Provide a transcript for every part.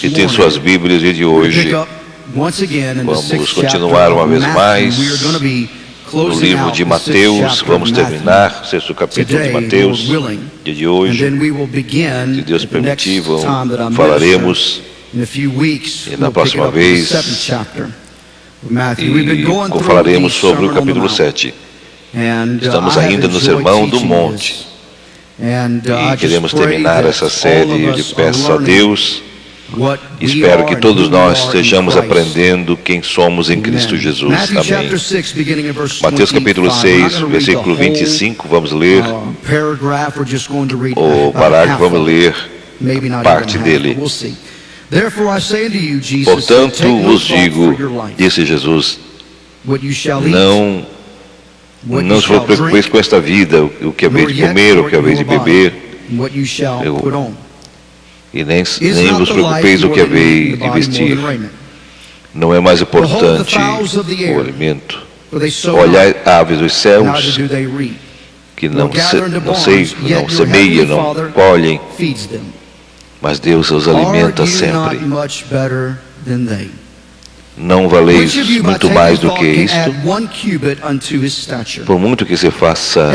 Que tem suas Bíblias, e de hoje vamos continuar uma vez mais no livro de Mateus. Vamos terminar o sexto capítulo de Mateus, dia de hoje. Se Deus permitir, falaremos e na próxima vez falaremos sobre o capítulo 7. Estamos ainda no Sermão do Monte e queremos terminar essa série. Eu peço a Deus, espero que todos nós estejamos aprendendo quem somos em Cristo Jesus. Amém. Mateus capítulo 6, versículo 25, vamos ler o parágrafo, vamos ler parte dele. Portanto vos digo, disse Jesus, não se preocupeis com esta vida, o que haveis de comer, o que haveis de beber, e nem vos preocupeis o que haveis de vestir. Não é mais importante o alimento. Olhai aves dos céus, que não semeiam, não colhem, mas Deus os alimenta sempre. Não valeis muito mais do que isto? Por muito que se faça,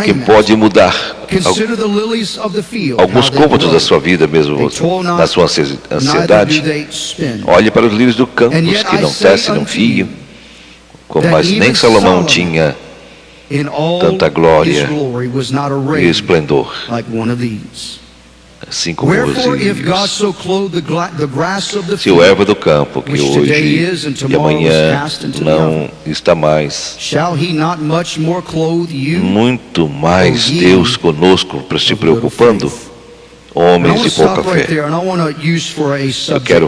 quem pode mudar alguns cômodos da sua vida, mesmo na sua ansiedade? Olhe para os lírios do campo, que não tecem, não fiam, mas nem Salomão tinha tanta glória e esplendor assim como os lírios. Se o erva do campo, que hoje e amanhã não está mais, muito mais Deus conosco, se preocupando, homens de pouca fé. Eu quero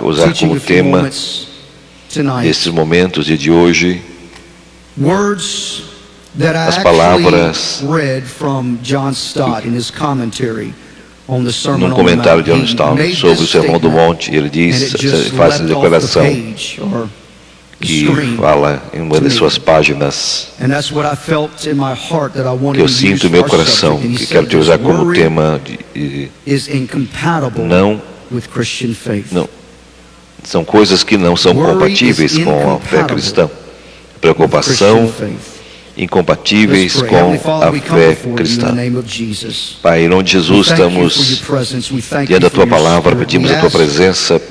usar como tema esses momentos de hoje as palavras num comentário de John Stott sobre o Sermão do Monte. Ele faz essa declaração que fala em uma de suas páginas, que eu sinto em meu coração, que quero te usar como tema não são coisas que não são compatíveis com a fé cristã. Preocupação incompatíveis com a fé cristã. Pai, em nome de Jesus, estamos diante da Tua Palavra, pedimos a Tua presença,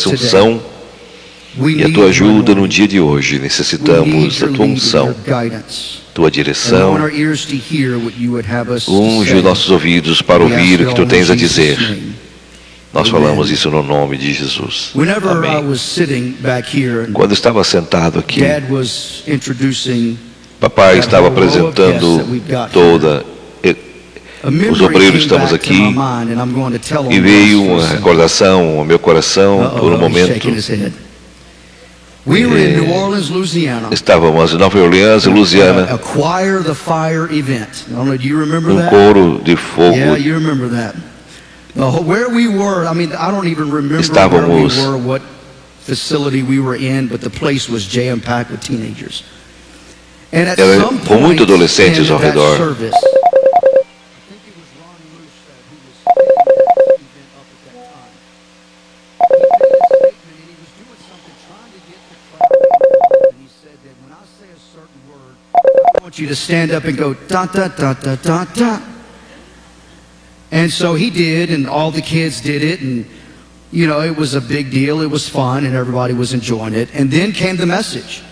unção e a Tua ajuda no dia de hoje. Necessitamos da Tua unção, Tua direção. Unge os nossos ouvidos para ouvir o que Tu tens a dizer. Nós falamos isso no nome de Jesus. Amém. Quando estava sentado aqui, Papai estava apresentando os obreiros, estamos aqui, e veio uma recordação ao meu coração por um momento. Estávamos em Nova Orleans, Louisiana, um coro de fogo. Estávamos com muitos adolescentes ao redor. You to stand up and go da da da da da da. And so he did, and all the kids did it, and you know, it was a big deal. It was fun, and everybody was enjoying it. And then came the message.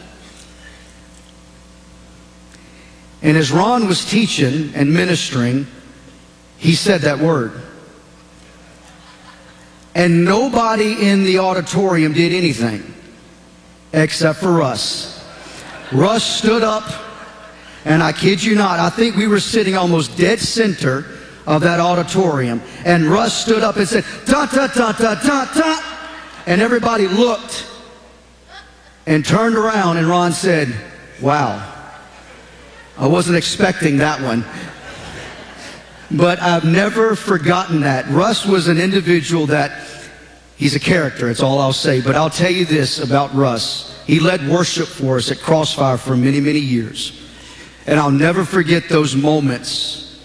And as Ron was teaching and ministering, he said that word. And nobody in the auditorium did anything except for Russ. Russ stood up, and I kid you not, I think we were sitting almost dead center of that auditorium. And Russ stood up and said, da da da da da da. And everybody looked and turned around, and Ron said, wow, I wasn't expecting that one. But I've never forgotten that. Russ was an individual he's a character, it's all I'll say. But I'll tell you this about Russ. He led worship for us at Crossfire for many, many years. And I'll never forget those moments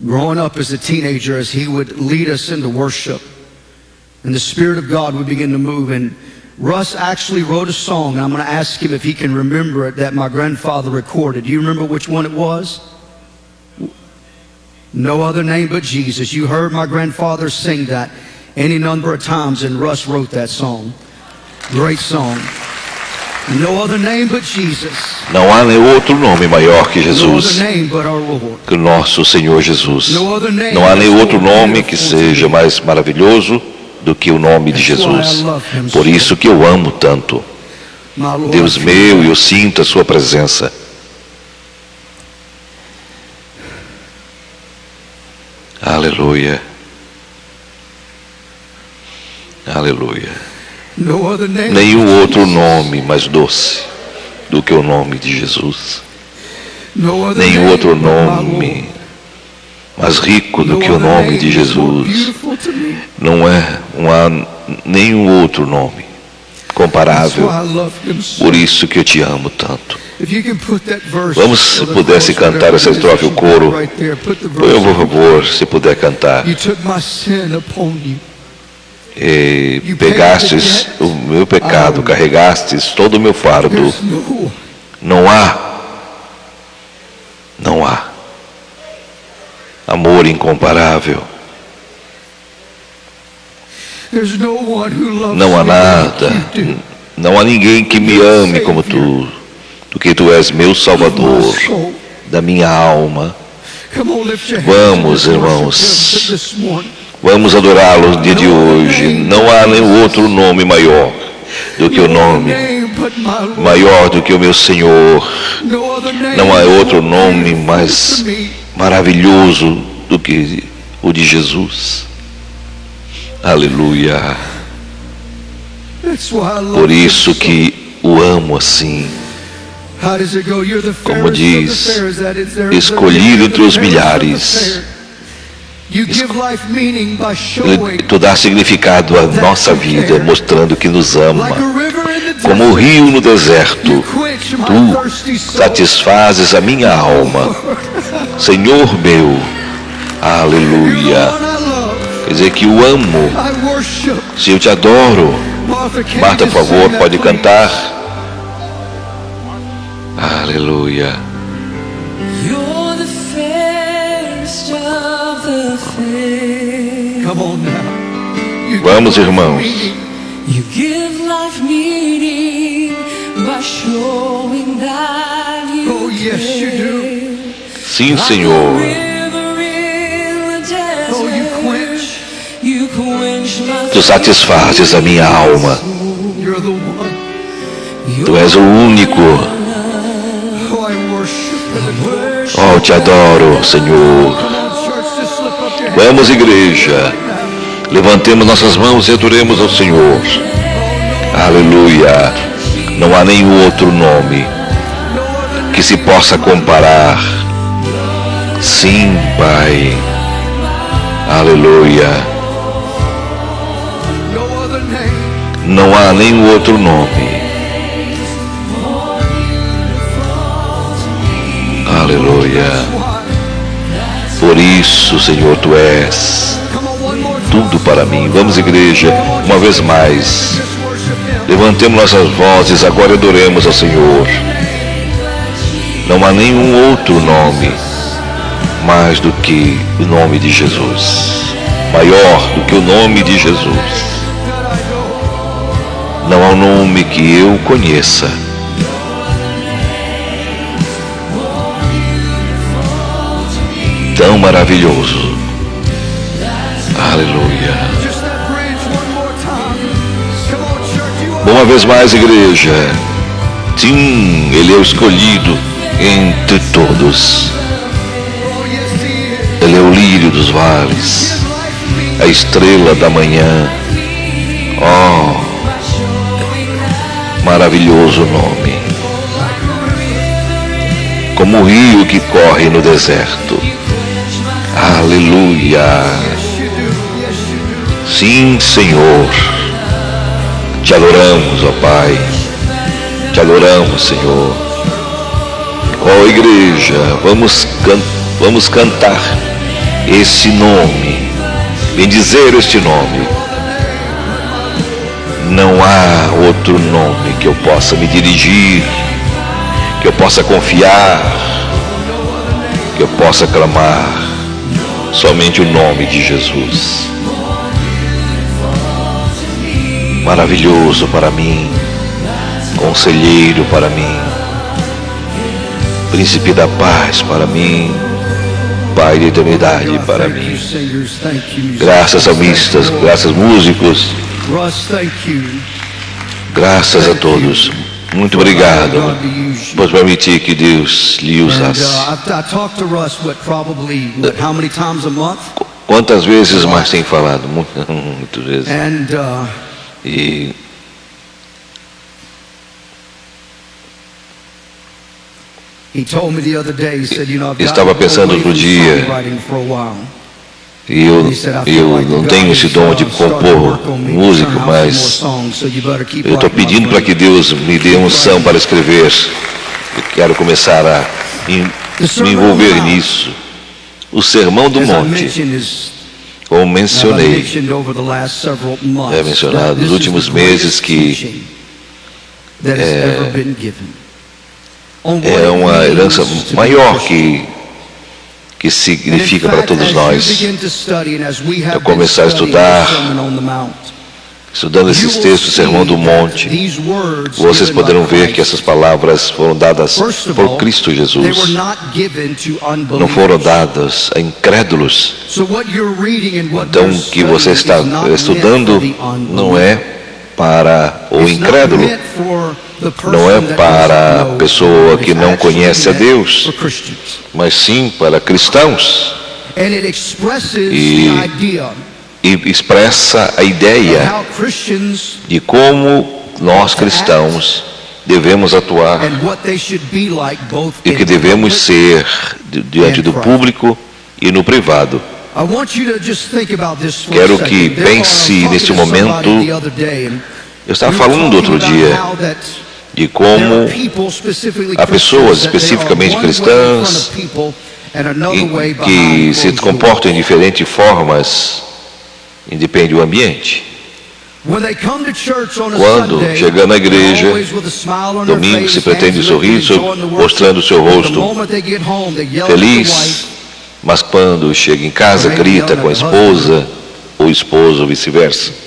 growing up as a teenager, as he would lead us into worship, and the Spirit of God would begin to move. And Russ actually wrote a song, and I'm going to ask him if he can remember it, that my grandfather recorded. Do you remember which one it was? No Other Name But Jesus. You heard my grandfather sing that any number of times, and Russ wrote that song. Great song. No other name but Jesus. Não há nenhum outro nome maior que No other Jesus, name but our Lord. que o nosso Senhor Jesus. No other name Não há nenhum that's outro more nome que beautiful seja to me. mais maravilhoso do que o nome de That's why I Jesus. love him Por so. isso que eu amo tanto. My Lord, Deus I feel meu, eu sinto a sua presença. Aleluia. Aleluia. no other name Nenhum but outro Jesus. nome mais doce do que o nome de Jesus. No other Nenhum name outro but my Lord. nome mais rico do No que o other nome de name is more Jesus. beautiful to me. Não há nenhum outro nome That's comparável. why I love him so. Por isso que eu te amo tanto. If you can put that verse, Vamos, or se the pudesse chorus, cantar whatever essa it is estrofe, that o you coro. got right there, put the Por verse. favor, se puder cantar. You took my sin upon you. E pegastes o meu pecado, carregastes todo o meu fardo. There's no Não há amor incomparável. There's no one who loves Não há me like nada, you do. não há ninguém que me ame como tu, porque tu és meu Salvador My soul. da minha alma. Come on, lift your hands Vamos, and irmãos. worship him this morning. Vamos adorá-lo no dia de hoje. Não há nenhum outro nome maior do que o nome, Name but my Lord. maior do que o meu Senhor. No other name Não há is outro more nome beautiful mais to me. maravilhoso do que o de Jesus. Aleluia. That's why I love Por him isso so. que o amo assim. How does it go? You're the Como fairest diz, of the fairs. That is, there is escolhido the entre os fairest of the milhares. fair. You give life meaning by showing Tu dá significado à nossa vida, mostrando que nos ama. like a river in the Como o desert. rio no deserto, You quench my tu thirsty soul. satisfazes a minha alma. Senhor meu, You're the aleluia. one I love. Quer dizer que o amo. I worship. Se eu te adoro, Martha, can Marta, you por just favor, sing that, pode please? cantar. Aleluia. You're the fairest of the fair. Come on now. You Vamos, give life irmãos. meaning. You give life meaning by showing that you Oh, yes, you do. care. Sim, Like a Senhor. river in the desert. Oh, you quench. You quench my Tu satisfazes a minha alma. You're the one. Tu és o único. Oh, I worship and adore. Oh, te adoro, Senhor. Come on, church, just slip up your hands. Vamos, igreja. Levantemos nossas mãos e adoremos ao Senhor. Aleluia. Não há nenhum outro nome que se possa comparar. Sim, Pai. Aleluia. No other name. Não há nenhum outro nome. Aleluia. Why? Por isso, Senhor, Tu és Come on, one more time. tudo para mim. Vamos, igreja, uma vez mais. Just worship him. Levantemos nossas vozes, agora adoremos ao Senhor. Não há nenhum outro nome mais do que o nome de Jesus. Maior do que o nome de Jesus. Não há um nome que eu conheça. Tão maravilhoso. Aleluia. Just that bridge one more time. Come on, church. You are Uma vez mais, igreja. Sim, Ele é o escolhido entre todos. oh, yes, he is. Ele é o lírio dos vales, a estrela da manhã. Oh, maravilhoso nome. Como o rio que corre no deserto. Aleluia. Yes, you do. Yes, you do. Sim, Senhor. Te adoramos, ó Pai. Te adoramos, Senhor. Ó igreja, vamos cantar esse nome, bendizer este nome. Não há outro nome que eu possa me dirigir, que eu possa confiar, que eu possa clamar, somente o nome de Jesus. Maravilhoso para mim, conselheiro para mim, príncipe da paz para mim, Pai da eternidade para mim. Graças salmistas, graças músicos, graças a todos. Muito obrigado por permitir que Deus lhe usasse. Quantas vezes mais tem falado? Muitas vezes. E estava pensando outro dia, e eu não tenho esse dom de compor música, mas eu estou pedindo para que Deus me dê unção para escrever. Eu quero começar a me envolver nisso. O Sermão do Monte, como mencionei, é mencionado nos últimos meses que é uma herança maior que significa para todos nós. Eu começar a estudar, estudando esses textos do Sermão do Monte, vocês poderão ver que essas palavras foram dadas por Cristo Jesus. Não foram dadas a incrédulos. Então, o que você está estudando não é para o incrédulo, não é para a pessoa que não conhece a Deus, mas sim para cristãos. E expressa a ideia de como nós cristãos devemos atuar e que devemos ser diante do público e no privado. Quero que pense neste momento. Eu estava falando outro dia de como há pessoas especificamente cristãs que se comportam em diferentes formas, independe do ambiente. Quando chegando na igreja, domingo se pretende sorrir, mostrando o seu rosto feliz, mas quando chega em casa grita com a esposa, ou esposo, ou vice-versa.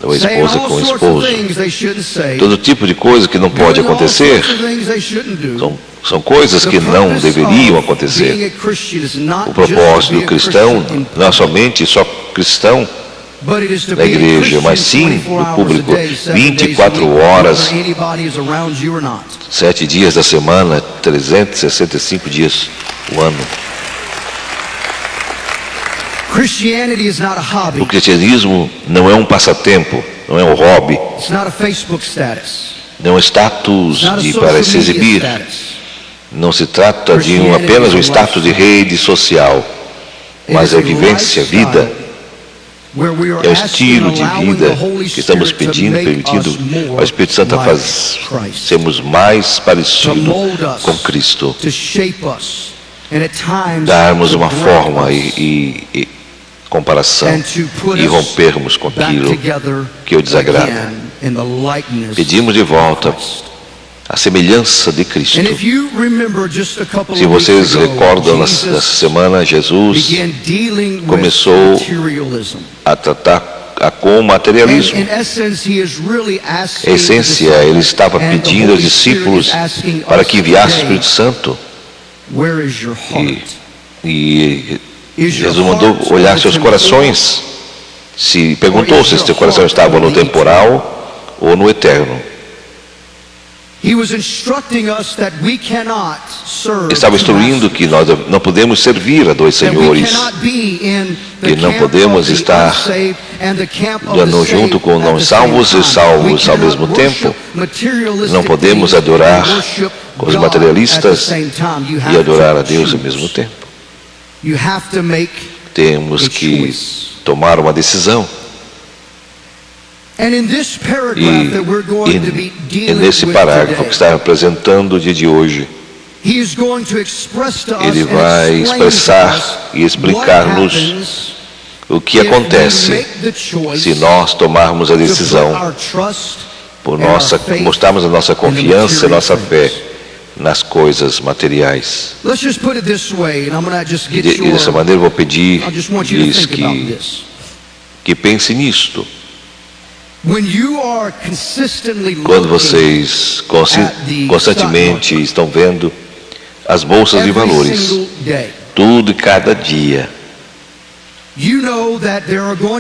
Ou a esposa com o esposo. Todo tipo de coisa que não pode acontecer. São coisas que não deveriam acontecer. O propósito do cristão não é somente só cristão na igreja, mas sim no público, 24 horas, 7 dias da semana, 365 dias o ano. O cristianismo não é um passatempo, não é um hobby, não é um status para se exibir, não se trata de apenas um status de rede social, mas é vivência, vida. É um estilo de vida que estamos permitindo ao Espírito Santo a sermos mais parecidos com Cristo, darmos uma forma e comparação e rompermos com aquilo que o desagrada. Pedimos de volta a semelhança de Cristo. Se vocês recordam, nessa semana Jesus começou a tratar com o materialismo. Em essência, ele estava pedindo aos discípulos para que enviasse o Espírito Santo. E Jesus mandou olhar seus corações. Se perguntou se seu coração estava no temporal ou no eterno. Estava instruindo que nós não podemos servir a dois senhores, que não podemos estar junto com não salvos e salvos ao mesmo tempo. Não podemos adorar com os materialistas e adorar a Deus ao mesmo tempo. Temos que tomar uma decisão. E nesse parágrafo que está apresentando o dia de hoje, He is going to express to us Ele and vai explain to expressar us e explicar-nos what happens o que acontece se nós tomarmos a decisão por mostrarmos a nossa confiança e nossa fé nas coisas materiais. E dessa maneira eu vou pedir-lhes que pense nisto. Quando vocês constantemente estão vendo as bolsas de valores, tudo e cada dia,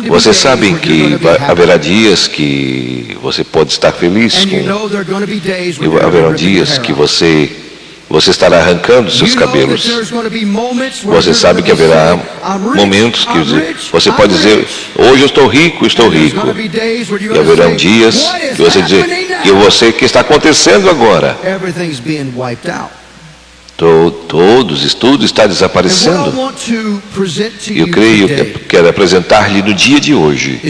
vocês sabem que haverá dias que você pode estar feliz e haverá dias que você estará arrancando seus cabelos. Você sabe que haverá momentos que você pode dizer, hoje eu estou rico, estou rico. E haverá dias que você dizer, o que está acontecendo agora? Tudo está desaparecendo. Eu creio que quero apresentar-lhe no dia de hoje.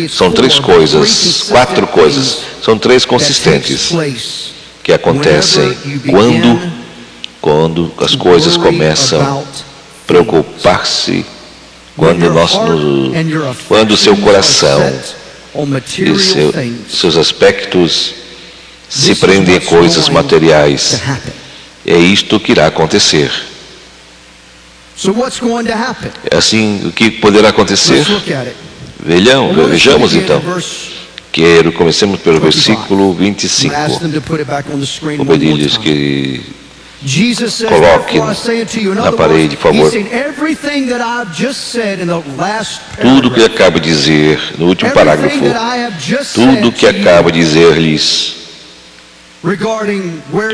São 3 coisas, 4 coisas. São 3 consistentes que acontecem quando as coisas começam a preocupar-se, quando o seu coração e seus aspectos se prendem a coisas materiais. É isto que irá acontecer. Assim, o que poderá acontecer? Vejamos então. Comecemos pelo versículo 25. Vou pedir-lhes que coloquem na parede, por favor. Tudo que acabo de dizer no último parágrafo, tudo que acabo de dizer-lhes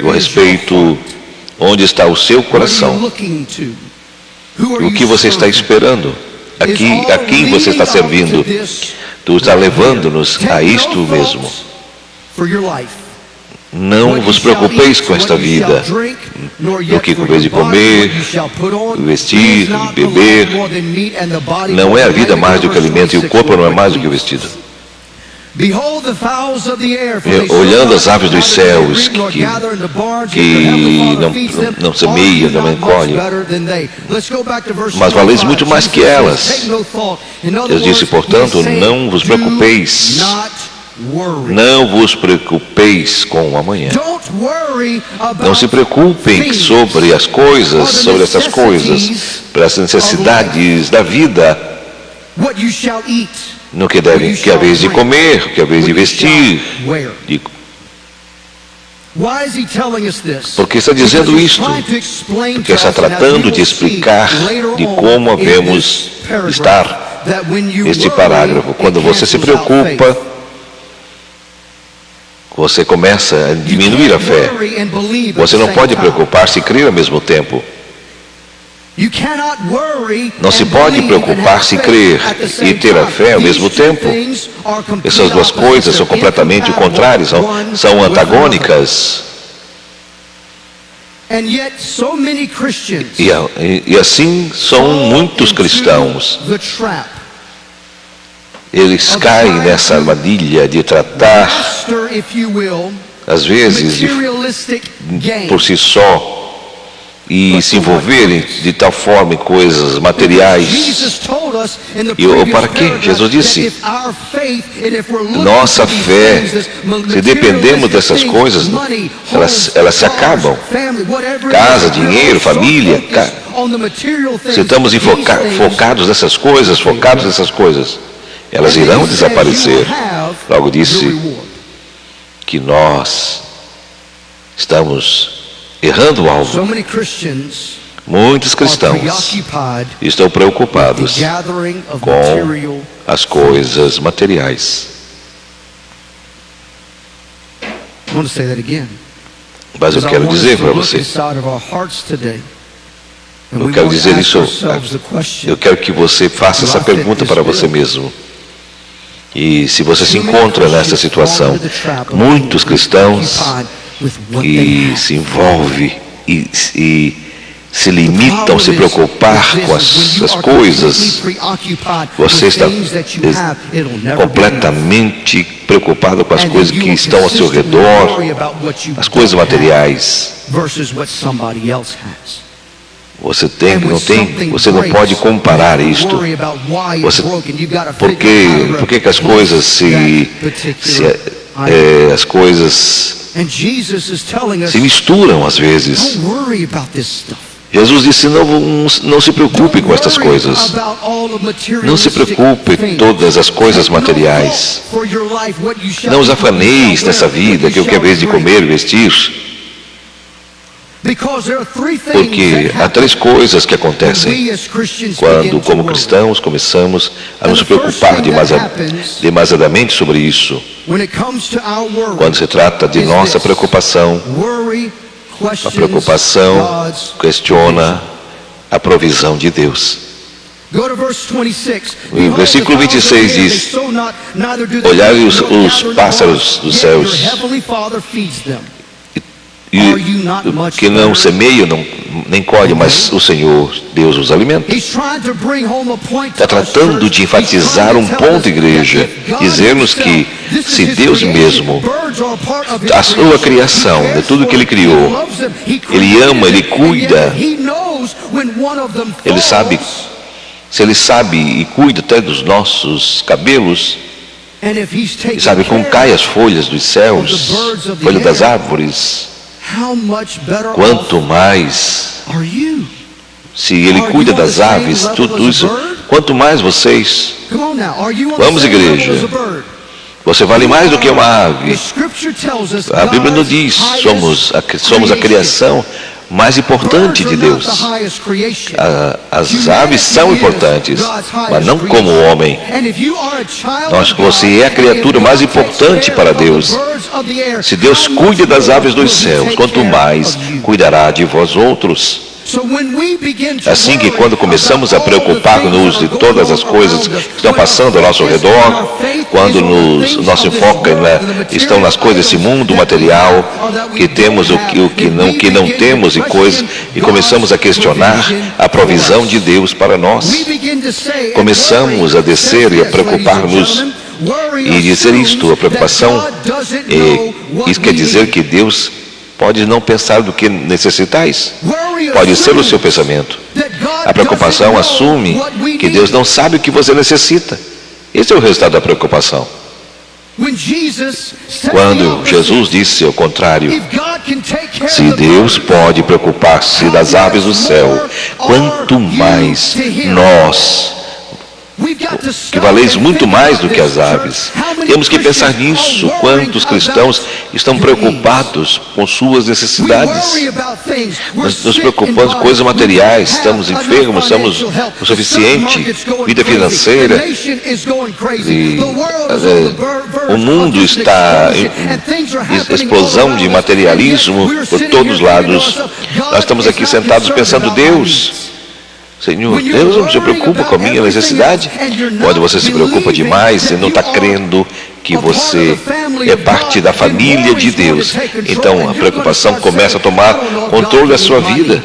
com respeito onde está o seu coração, o que você está esperando, a quem você está servindo, tu está levando-nos a isto mesmo. Não vos preocupeis com esta vida, no que comeis de comer, vestir, beber. Não é a vida mais do que o alimento e o corpo não é mais do que o vestido. Olhando as aves dos céus que não semeiam, não colhem, mas valeis muito mais que elas. Deus disse, portanto, não vos preocupeis. Não vos preocupeis com o amanhã. Não se preocupem sobre as coisas, sobre essas coisas, pelas necessidades da vida. No que é a vez de comer, que é a vez de vestir. Por que está dizendo isto? Porque está tratando de explicar de como havemos estar este parágrafo. Quando você se preocupa, você começa a diminuir a fé. Você não pode preocupar-se e crer ao mesmo tempo. Não se pode preocupar-se e crer e ter a fé ao mesmo tempo. Essas duas coisas são completamente contrárias, são antagônicas. E assim são muitos cristãos. Eles caem nessa armadilha de tratar, às vezes, por si só, e se envolverem de tal forma em coisas materiais. E para quê? Jesus disse, nossa fé, se dependemos dessas coisas, elas se acabam. Casa, dinheiro, família, se estamos focados nessas coisas, elas irão desaparecer. Logo disse que nós estamos errando o alvo. Muitos cristãos estão preocupados com as coisas materiais. Mas eu quero dizer para você, eu quero dizer isso, eu quero que você faça essa pergunta para você mesmo. E se você se encontra nessa situação, muitos cristãos que se envolvem e se limitam a se preocupar com as coisas, você está completamente preocupado com as coisas que estão ao seu redor, as coisas materiais. Você você não pode comparar isto. Por que as coisas as coisas se misturam às vezes? Jesus disse, não se preocupe com estas coisas. Não se preocupe com todas as coisas materiais. Não os afaneis nessa vida, que eu quero ver de comer e vestir. Porque há três coisas que acontecem quando, como cristãos, começamos a nos preocupar demasiadamente sobre isso. Quando se trata de nossa preocupação, a preocupação questiona a provisão de Deus. O versículo 26 diz, olhai os pássaros dos céus, que não semeiam, nem colhem, mas o Senhor, Deus, os alimenta. Está tratando de enfatizar um ponto, igreja, dizer-nos que se Deus mesmo, a sua criação, de tudo que Ele criou, Ele ama, Ele cuida, Ele sabe, se Ele sabe e cuida até dos nossos cabelos, Ele sabe como caem as folhas dos céus, folhas das árvores, quanto mais, se Ele cuida das aves, tudo isso, quanto mais vocês. Vamos, igreja. Você vale mais do que uma ave. A Bíblia nos diz, somos a criação mais importante de Deus. As aves são importantes, mas não como o homem. Você é a criatura mais importante para Deus. Se Deus cuida das aves dos céus, quanto mais cuidará de vós outros. Assim que quando começamos a preocupar-nos de todas as coisas que estão passando ao nosso redor, quando nosso enfoque estão nas coisas desse mundo material, que temos o que não temos e começamos a questionar a provisão de Deus para nós, começamos a descer e a preocupar-nos e dizer isto, a preocupação, isso quer dizer que Deus pode não pensar do que necessitais. Pode ser o seu pensamento. A preocupação assume que Deus não sabe o que você necessita. Esse é o resultado da preocupação. Quando Jesus disse ao contrário, se Deus pode preocupar-se das aves do céu, quanto mais nós, que valeis muito mais do que as aves. Temos que pensar nisso. Quantos cristãos estão preocupados com suas necessidades? Nós nos preocupamos com coisas materiais, estamos enfermos, estamos o suficiente, vida financeira. O mundo está em explosão de materialismo por todos os lados. Nós estamos aqui sentados pensando, Deus, Senhor, Deus não se preocupa com a minha necessidade. Quando você se preocupa demais, você não está crendo que você é parte da família de Deus. Então a preocupação começa a tomar controle da sua vida.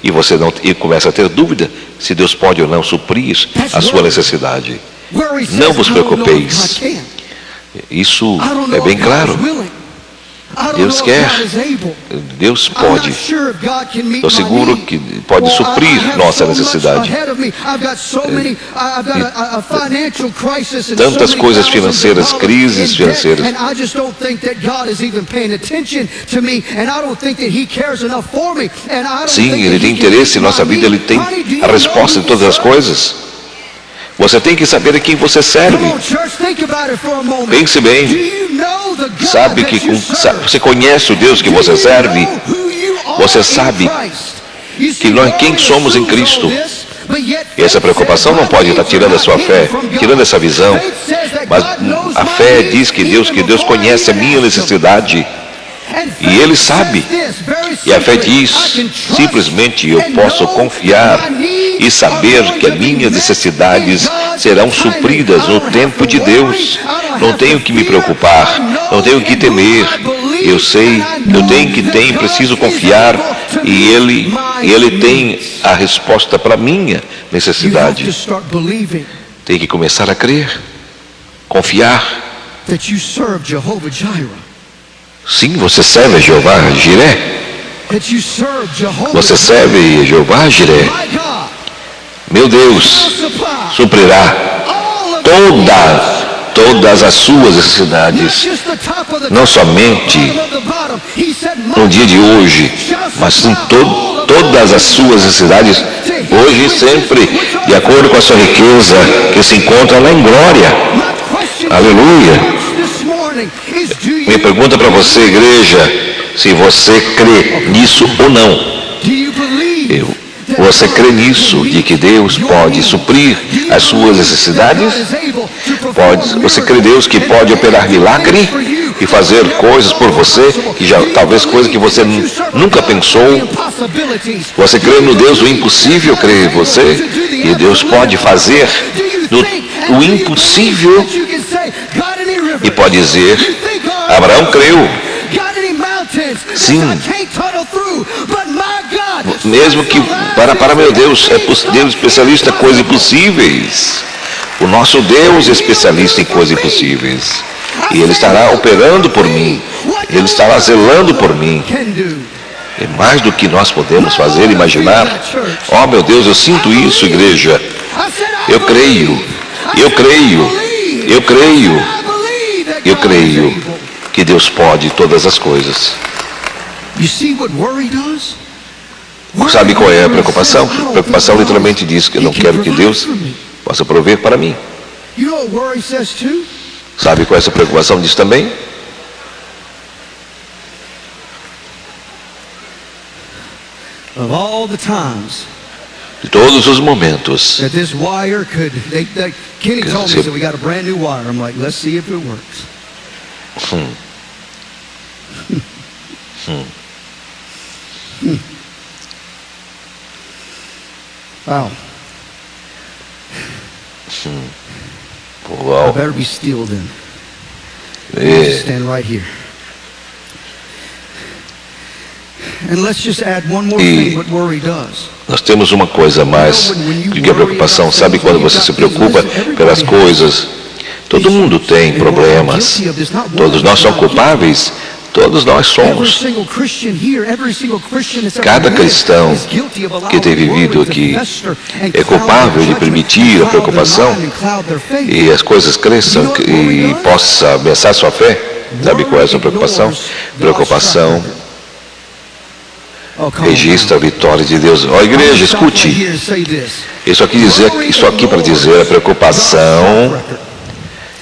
E começa a ter dúvida se Deus pode ou não suprir a sua necessidade. Não vos preocupeis. Isso é bem claro. Deus quer, Deus pode. Estou seguro que pode suprir nossa necessidade. Tantas coisas financeiras, crises financeiras. Sim, Ele tem interesse em nossa vida, Ele tem a resposta de todas as coisas. Você tem que saber a quem você serve. Pense bem. Sabe que você conhece o Deus que você serve. Você sabe que nós quem somos em Cristo. Essa preocupação não pode estar tirando a sua fé, tirando essa visão. Mas a fé diz que Deus conhece a minha necessidade. E Ele sabe. E a fé diz, simplesmente eu posso confiar e saber que as minhas necessidades serão supridas no tempo de Deus. Não tenho que me preocupar, não tenho que temer. Eu sei, preciso confiar e Ele tem a resposta para a minha necessidade. Tem que começar a crer, confiar. that you serve Jehovah Jireh. Sim, você serve a Jeová Jiré. That you serve Jehovah Você serve a Jeová Jiré. My God Meu Deus will supply suprirá all of todas as suas necessidades, just the top of the não top, somente bottom of the bottom. He said, no dia de hoje, mas sim todas as suas necessidades, hoje e sempre, de acordo com a sua riqueza, que se encontra lá em glória. My question Aleluia. this morning is, do Minha you pergunta para você, igreja, se você crê nisso ou não. do you believe that Você crê nisso, de que Deus pode suprir as suas necessidades? Você crê em Deus que pode operar milagre e fazer coisas por você, que já, talvez coisas que você nunca pensou? Você crê no Deus do impossível? Crê em você? E Deus pode fazer o impossível e pode dizer, Abraão creu. Sim. Mesmo que, para meu Deus, Deus especialista em coisas impossíveis. O nosso Deus é especialista em coisas impossíveis. E Ele estará operando por mim. Ele estará zelando por mim. É mais do que nós podemos fazer, imaginar. Oh, meu Deus, eu sinto isso, igreja. Eu creio. Eu creio. Eu creio. Eu creio que Deus pode todas as coisas. Sabe qual é a preocupação? A preocupação literalmente diz que eu não quero que Deus possa prover para mim. Sabe qual é essa preocupação diz também? Of all the times De todos os momentos. that this wire could, Kenny told me that we got a brand new wire. I'm like, let's see if it works. Wow. I Uau. better be still then. É, Stand right here. And let's just add one more E- thing what worry does. nós temos uma coisa a mais do que a preocupação. Sabe quando você se preocupa pelas coisas? Todo mundo tem problemas. Todos nós somos culpáveis. Todos nós somos. Cada cristão que tem vivido aqui é culpável de permitir a preocupação e as coisas cresçam e possa ameaçar sua fé. Sabe qual é a sua preocupação? Preocupação registra a vitória de Deus. Ó, igreja, escute. Isso aqui para dizer a preocupação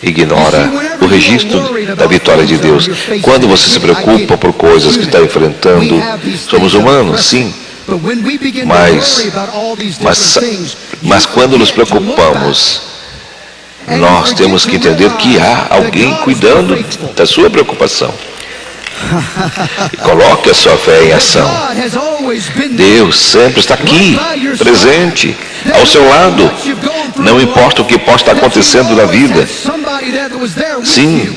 ignora o registro da vitória de Deus. Quando você se preocupa por coisas que está enfrentando, somos humanos, sim. Mas quando nos preocupamos, nós temos que entender que há alguém cuidando da sua preocupação. E coloque a sua fé em ação. Deus sempre está aqui, presente, ao seu lado. Não importa o que possa estar acontecendo na vida. Sim,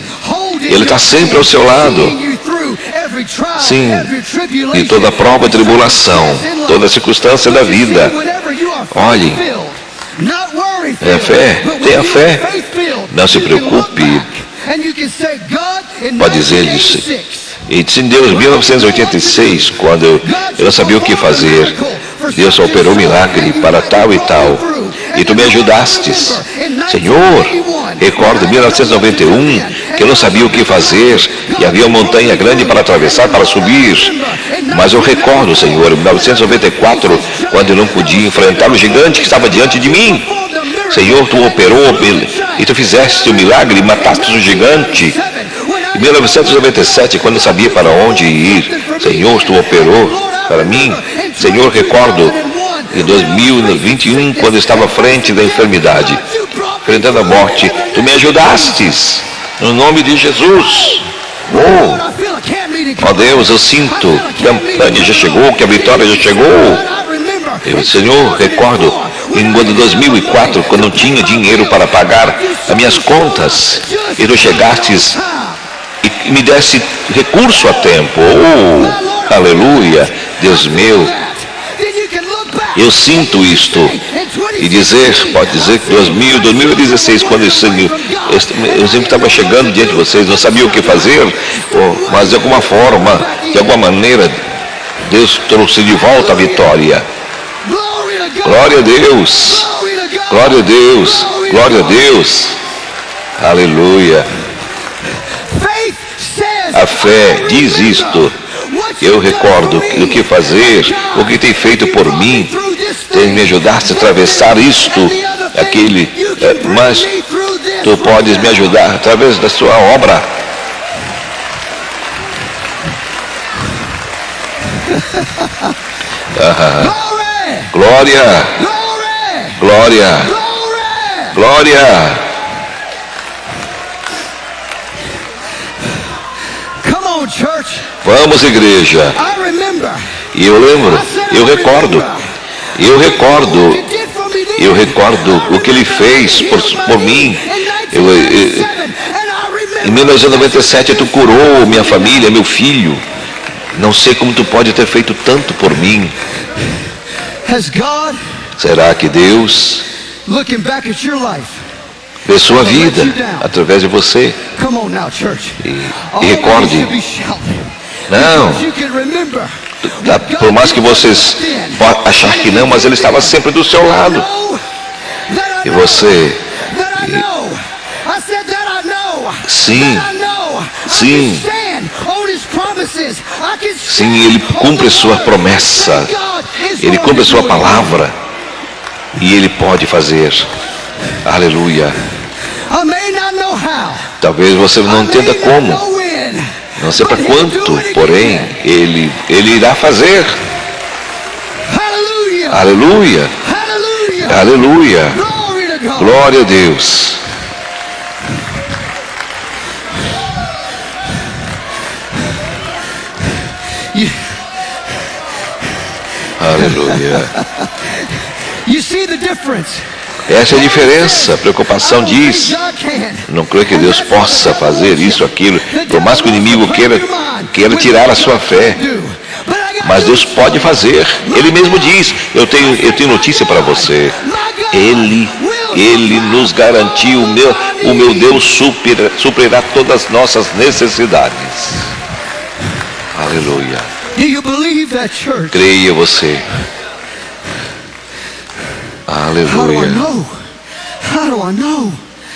Ele está sempre ao seu lado. Sim, e toda prova e tribulação, toda circunstância da vida. Olhem, tenha fé, não se preocupe. Pode dizer isso. E disse Deus, em 1986, quando eu não sabia o que fazer, Deus operou um milagre para tal e tal. E tu me ajudastes. Senhor, recordo 1991, que eu não sabia o que fazer, e havia uma montanha grande para atravessar, para subir. Mas eu recordo, Senhor, em 1994, quando eu não podia enfrentar o gigante que estava diante de mim. Senhor, tu operou e tu fizeste o milagre e mataste o gigante. Em 1997, quando eu sabia para onde ir, Senhor, tu operou para mim. Senhor, recordo em 2021, quando eu estava à frente da enfermidade, enfrentando a morte, tu me ajudastes, no nome de Jesus. Oh Deus, eu sinto que a montanha já chegou, que a vitória já chegou. Senhor, recordo em 2004, quando não tinha dinheiro para pagar as minhas contas, e tu chegastes e me desse recurso a tempo. Oh, aleluia, Deus meu. Eu sinto isto. e dizer, pode dizer que 2016, quando eu sempre estava chegando diante de vocês, não sabia o que fazer, mas de alguma forma, de alguma maneira, Deus trouxe de volta a vitória. Glória a Deus, glória a Deus, glória a Deus, aleluia. A fé diz isto. Eu recordo o que fazer, o que tem feito por mim, tem me ajudado a atravessar isto, mas tu podes me ajudar através da sua obra. Glória, glória, glória. Vamos, igreja. E eu lembro, eu recordo o que ele fez por mim. Em 1997 tu curou minha família, meu filho. Não sei como tu pode ter feito tanto por mim. Será que Deus vê sua vida através de você? E recorde. Não, por mais que vocês possam achar que não, mas Ele estava sempre do seu lado. E você... Sim, sim, sim, Ele cumpre a sua promessa, Ele cumpre a sua palavra, e Ele pode fazer. Aleluia. Talvez você não entenda como, não sei para quanto, porém, Ele irá fazer. Aleluia, aleluia, glória a Deus. Aleluia. Essa é a diferença. A preocupação diz: não creio que Deus possa fazer isso, aquilo, por mais que o inimigo queira tirar a sua fé. Mas Deus pode fazer. Ele mesmo diz: eu tenho notícia para você. Ele nos garantiu, o meu Deus suprirá todas as nossas necessidades. Aleluia. Creia você. Aleluia.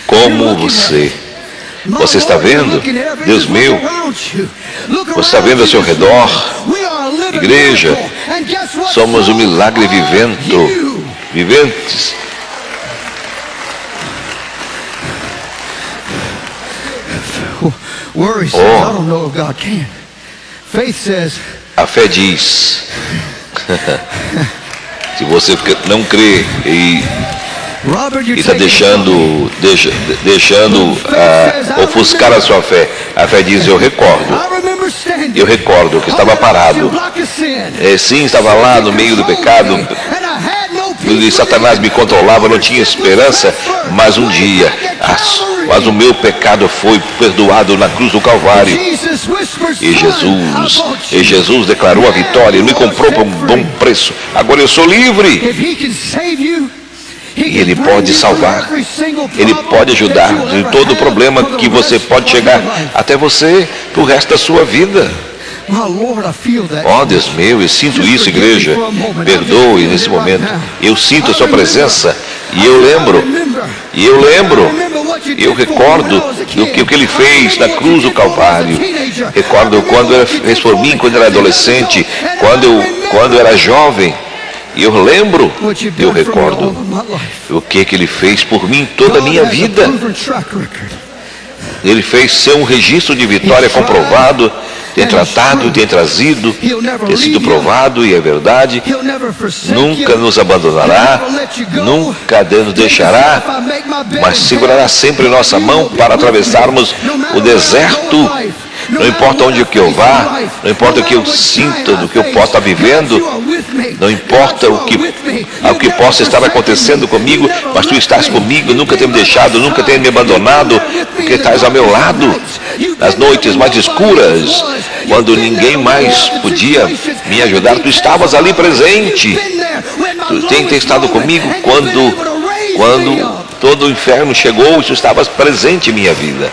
Como você está vendo? Deus meu, você está vendo ao seu redor? Igreja, somos um milagre viventes. A fé diz, se você não crê e está deixando ofuscar a sua fé, a fé diz: eu recordo que estava parado, sim, estava lá no meio do pecado, e Satanás me controlava, não tinha esperança, mas um dia, mas o meu pecado foi perdoado na cruz do Calvário, e Jesus declarou a vitória, Ele me comprou por um bom preço, agora eu sou livre. E Ele pode salvar, Ele pode ajudar de todo o problema que você pode chegar até você pro resto da sua vida. Oh, Deus meu, eu sinto isso, igreja. Perdoe nesse momento. Eu sinto a sua presença. E eu recordo do que Ele fez na cruz do Calvário. Recordo quando Ele fez por mim, quando eu era adolescente, quando eu era jovem. E eu recordo o que Ele fez por mim toda a minha vida. Ele fez ser um registro de vitória comprovado, tem tratado, tem trazido, tem sido provado e é verdade. Nunca nos abandonará, nunca nos deixará, mas segurará sempre nossa mão para atravessarmos o deserto. Não importa onde que eu vá, não importa o que eu sinta, do que eu possa estar vivendo, não importa o que possa estar acontecendo comigo, mas Tu estás comigo, nunca tem me deixado, nunca tem me abandonado, porque estás ao meu lado, nas noites mais escuras, quando ninguém mais podia me ajudar, Tu estavas ali presente. Tu tem estado comigo quando todo o inferno chegou e tu estavas presente em minha vida.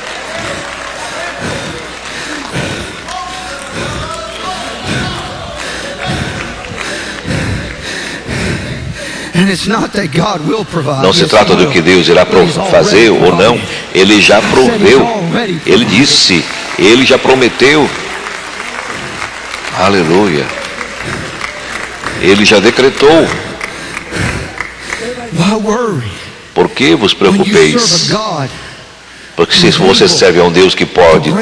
Não se trata do que Deus irá fazer ou não. Ele já proveu. Ele disse. Ele já prometeu. Aleluia. Ele já decretou. Por que vos preocupeis? Porque se você serve a um Deus que pode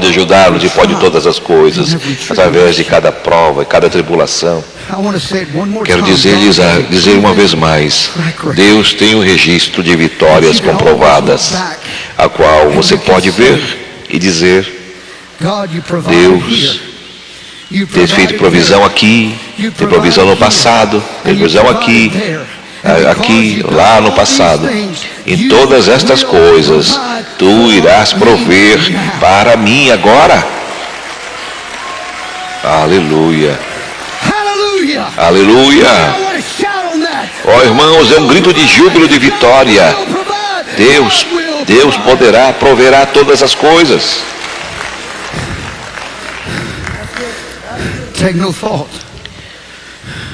ajudá-los e pode todas as coisas, através de cada prova e cada tribulação. Quero dizer uma vez mais, Deus tem um registro de vitórias comprovadas, a qual você pode ver e dizer, Deus tem feito provisão aqui, tem provisão no passado, tem provisão aqui, lá no passado. Em todas estas coisas, tu irás prover para mim agora. Aleluia. Aleluia. Ó irmãos, é um grito de júbilo, de vitória. Deus proverá todas as coisas.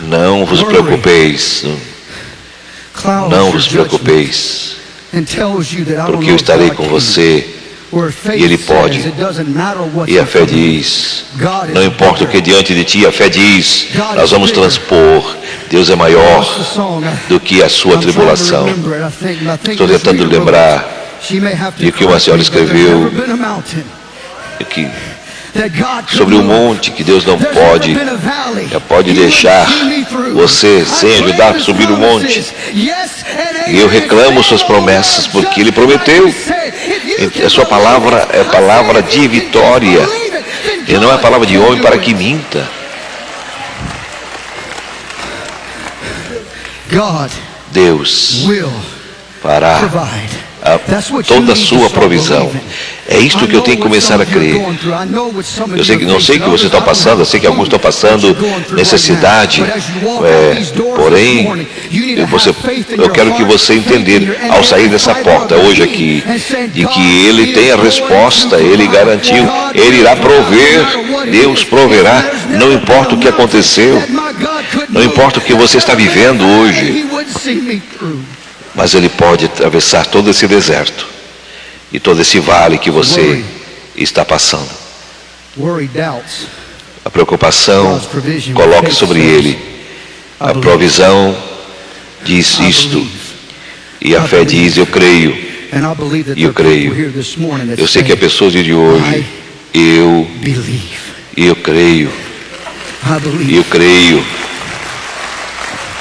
Não vos preocupeis. Não vos preocupeis, porque eu estarei com você. E Ele pode. E a fé diz, não importa o que diante de ti, a fé diz, nós vamos transpor. Deus é maior do que a sua tribulação. Estou tentando lembrar de que uma senhora escreveu sobre o monte, que Deus não pode deixar você sem ajudar a subir o monte. E eu reclamo suas promessas, porque Ele prometeu. A sua palavra é palavra de vitória, e não é palavra de homem para que minta. Deus fará toda a sua provisão. É isto que eu tenho que começar a crer. Eu não sei o que você está passando, eu sei que alguns estão passando necessidade, porém, eu quero que você entenda, ao sair dessa porta hoje aqui, de que Ele tem a resposta, Ele garantiu, Ele irá prover, Deus proverá, não importa o que aconteceu, não importa o que você está vivendo hoje, mas Ele pode atravessar todo esse deserto e todo esse vale que você está passando. A preocupação, coloque sobre Ele. A provisão diz isto. E a fé diz, eu creio. E eu creio. Eu sei que há pessoas de hoje, eu creio. Eu creio.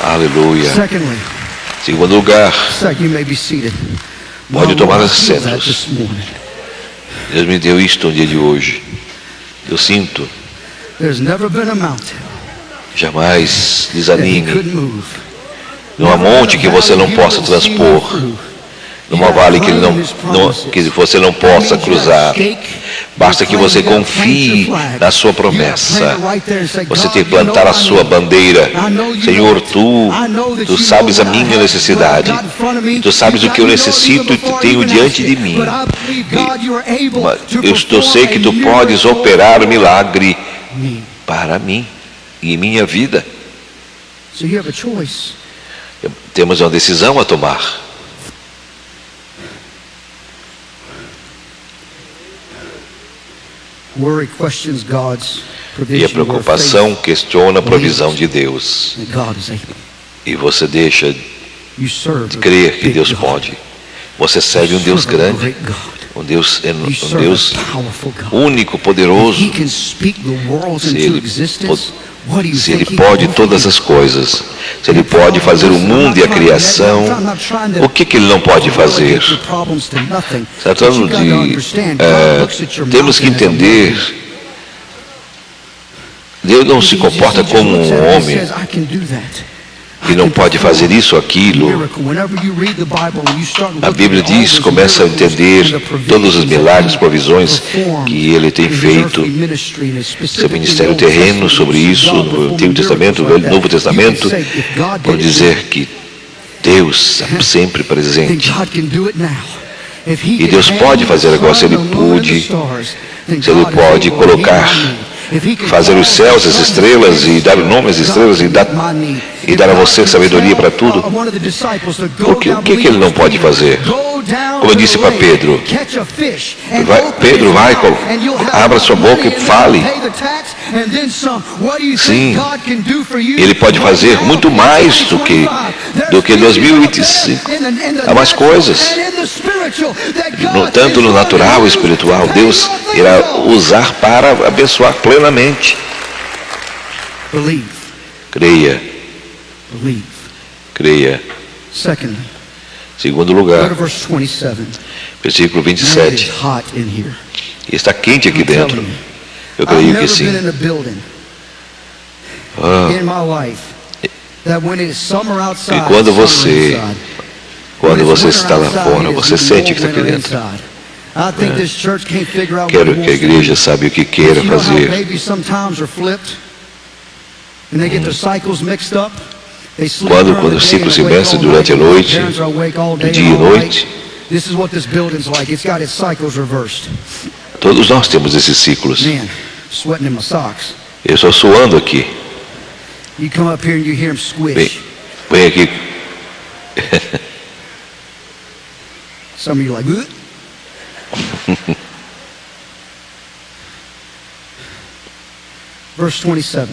Aleluia. Segundo lugar, pode tomar assentos. Deus me deu isto no dia de hoje. Eu sinto. Jamais desanime. Não há monte que você não possa transpor. Numa vale que você não possa cruzar. Basta que você confie na sua promessa. Você tem que plantar a sua bandeira. Senhor, tu sabes a minha necessidade. Tu sabes o que eu necessito e tenho diante de mim. Eu sei que tu podes operar o milagre para mim e em minha vida. Temos uma decisão a tomar. E a preocupação questiona a provisão de Deus. E você deixa de crer que Deus pode. Você serve um Deus grande, um Deus único, poderoso. Se Ele pode todas as coisas, se Ele pode fazer o mundo e a criação, o que Ele não pode fazer? Tratando temos que entender, Deus não se comporta como um homem. e não pode fazer isso ou aquilo. A Bíblia diz, começa a entender todos os milagres, provisões que Ele tem feito. Seu ministério terreno sobre isso, no Antigo Testamento, no Novo Testamento, por dizer que Deus é sempre presente. E Deus pode fazer agora, se Ele pode colocar, fazer os céus, as estrelas, e dar o nome às estrelas, e dar a você sabedoria para tudo. O que Ele não pode fazer? Como eu disse para Pedro, Pedro vai, abra sua boca e fale. Sim, Ele pode fazer muito mais do que 2025. Há mais coisas. Tanto no natural e espiritual, Deus irá usar para abençoar plenamente. Creia. Creia. Segundo lugar, versículo 27. Está quente aqui dentro. Eu creio que sim. E quando você está lá fora, você sente que está aqui dentro. Quero que a igreja saiba o que queira fazer. Quando os ciclos se mesclam durante a noite, de dia e noite, todos nós temos esses ciclos. Eu estou suando aqui. Vem aqui. Some of you are like, Verse 27.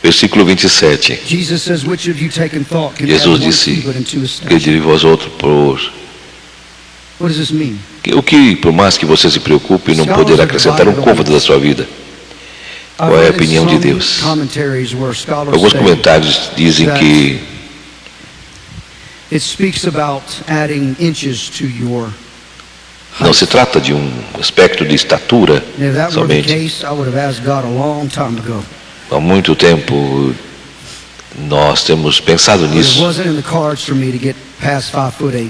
Versículo 27. Jesus says, which of you taken thought can Jesus add one disse, cubit into a que stature? de vós outros What does this mean? o que, por mais que você se preocupe, não poderá acrescentar um côvado da sua vida. Qual é a opinião de Deus? Alguns comentários dizem que it speaks about adding inches to your não se trata de um aspecto de estatura If that were the somente. case, I would have asked God a long time ago. Há muito tempo nós temos pensado But it nisso. wasn't in the cards for me to get past 5'8".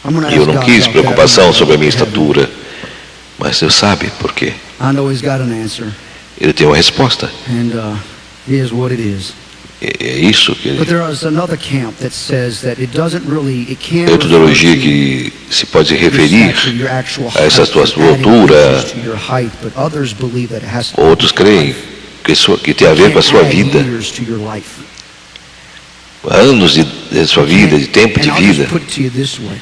I'm going to E eu ask não God quis about preocupação that. sobre a minha estatura, mas Deus sabe por quê. I know He's got an answer, Ele tem uma resposta. and it is what it is. É isso que But there is another camp that says that it doesn't really, it can't é a metodologia refer to que se pode your referir stature, your actual a essa height, tua adding altura. inches to your height, but others believe that it has to Outros creem que tem a ver com a sua vida, years to your life. anos de sua vida, de tempo de And I'll just vida. put it to you this way.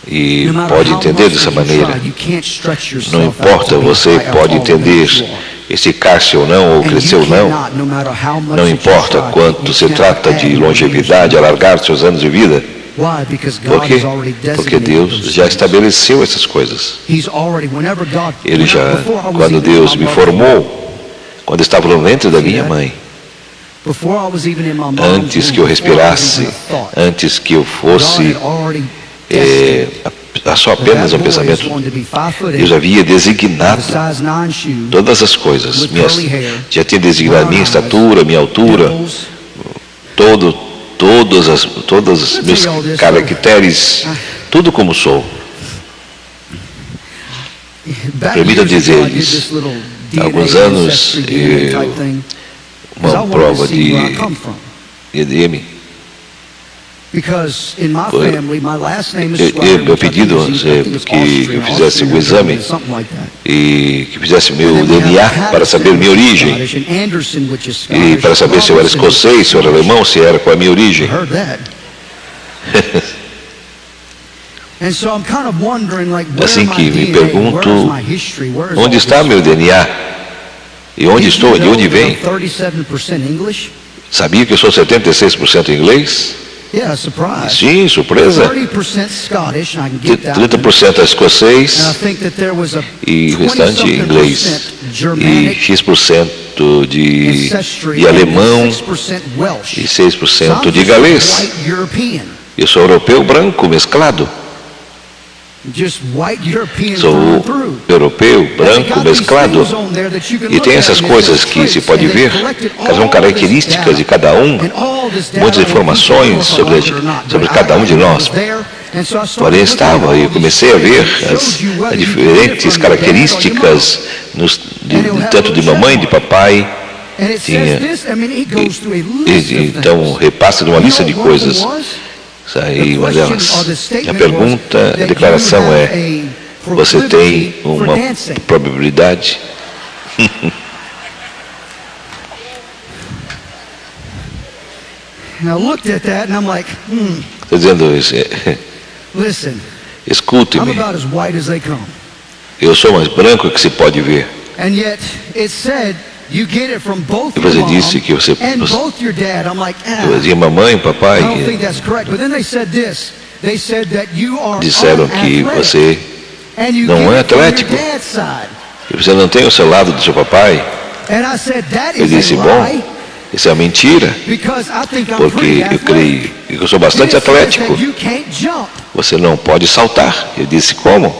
E No matter pode how entender much dessa that you maneira. try, you can't stretch yourself Não out importa, to be você high or pode taller than entender you are. esticar-se ou não, ou And crescer you ou não. cannot, no matter how much Não that you importa try, quanto you se cannot trata de add longevidade, years. alargar seus anos de vida. Why? Because Por God quê? has already Porque designated Deus those já things. estabeleceu essas coisas. He's already, whenever God, Ele já, before I was quando even Deus in me my mother's formou, quando estava no ventre da minha mãe, womb, before I was even in my mom's antes que eu womb, before I was respirasse, even a thought, antes que eu God fosse had already é, só that apenas that um boy is pensamento, going to be 5'8", eu já havia designado with a size 9 shoe, todas as coisas. Já tinha designado minha estatura, minha altura, dimples, todos os meus caracteres, tudo como sou. back Permita years ago, I did dizer-lhes, this little há DNA alguns anos, ancestry DNA type thing, 'cause I uma wanted prova to see where I de come from. EDM. Because in my Foi- family, my last name is eu- Squire, meu which I think pedido is- I think it's que Austrian, eu fizesse o Austrian, exame something like that. E que fizesse And meu then we have DNA Patterson, para saber minha which is origem. Scottish, and Anderson, which is E Scottish, para saber se eu era Robertson, which is escocês, se eu era Scottish. alemão, se era qual a minha origem. I heard that. And so I'm kind of wondering, like, where Assim my que me DNA, pergunto, where's my history, where's all onde está this meu stuff? DNA? E onde Did estou? you De know onde that I'm vem? 37% English? Sabia que eu sou 76% inglês? Yeah, surprise. Sim, surpresa. 30% Scottish, and I can get that. 30% And I escocês think that there was a e o restante 20-something inglês. percent E Germanic X% de ancestry, alemão and 6% Welsh. e So 6% I'm de just a galês. white European. Eu sou europeu branco mesclado. Just white European Sou through and through. europeu, branco, mesclado. E tem essas coisas que se pode ver, que são características de cada um, muitas informações sobre cada um de nós. Porém, estava e comecei a ver as diferentes características, tanto de mamãe, de papai. Então, repassa de uma lista de coisas. Aí uma delas, a pergunta, a declaração é: você tem uma probabilidade? Estou dizendo isso. Escute-me. Eu sou mais branco que se pode ver. E você disse que você dizia mamãe, papai. Disseram que você não é atlético. E você não tem o seu lado do seu papai. Eu disse, bom, isso é uma mentira. Porque eu creio que eu sou bastante atlético. Você não pode saltar. Eu disse, como?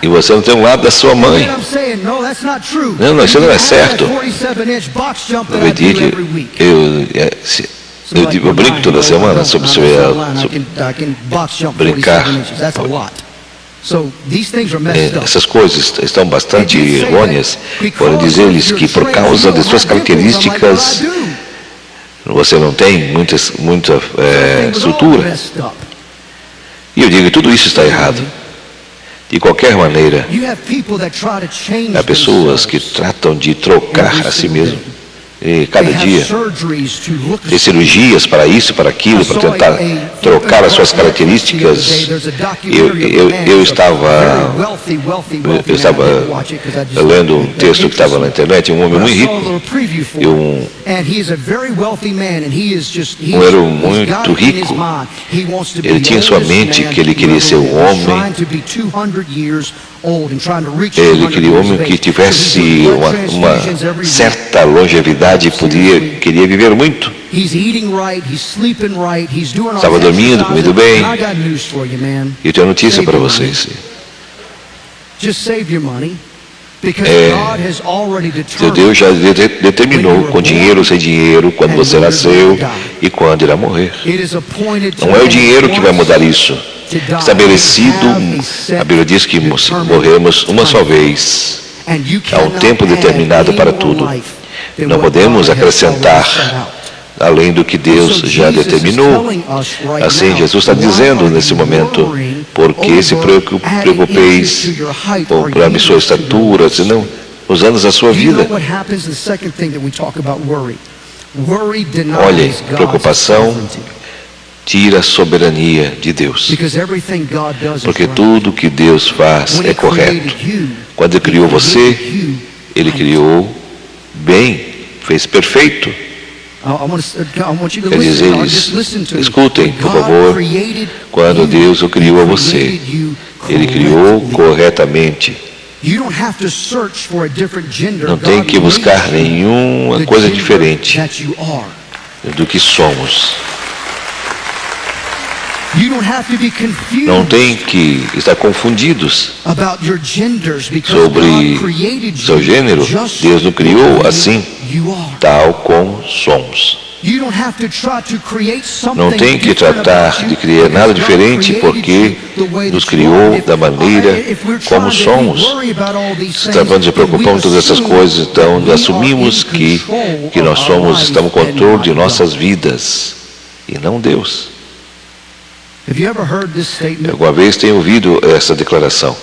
E você não tem um lado da sua mãe. Não, isso não é certo. Eu brinco toda semana sobre brincar. Essas coisas estão bastante errôneas. Por dizer-lhes que por causa de suas características você não tem muita estrutura. E eu digo que tudo isso está errado. De qualquer maneira, há pessoas que tratam de trocar a si mesmo. E cada dia tem cirurgias para isso, para aquilo, para tentar trocar as suas características. Eu estava lendo um texto que estava na internet, um homem muito rico, era muito rico. Ele tinha em sua mente que ele queria ser um homem. Ele queria um homem que tivesse uma certa longevidade e queria viver muito. Estava dormindo, comendo bem. E eu tenho notícia para vocês. Deus já determinou, com dinheiro ou sem dinheiro, quando você nasceu e quando irá morrer. Não é o dinheiro que vai mudar isso. Estabelecido, a Bíblia diz que morremos uma só vez. Há um tempo determinado para tudo. Não podemos acrescentar além do que Deus já determinou. Assim, Jesus está dizendo nesse momento: porque se preocupeis com a sua estatura, senão os anos da sua vida. Olhe, preocupação tira a soberania de Deus. Porque tudo que Deus faz é correto. Quando Ele criou você, Ele criou bem, fez perfeito. Quer dizer, escutem, por favor, quando Deus o criou a você, Ele criou corretamente. Não tem que buscar nenhuma coisa diferente do que somos. Não tem que estar confundidos sobre seu gênero. Deus nos criou assim, tal como somos. Não tem que tratar de criar nada diferente, porque nos criou da maneira como somos. Se tratando de preocupar com todas essas coisas, então assumimos que nós estamos no controle de nossas vidas e não Deus. Alguma vez tenho ouvido essa declaração.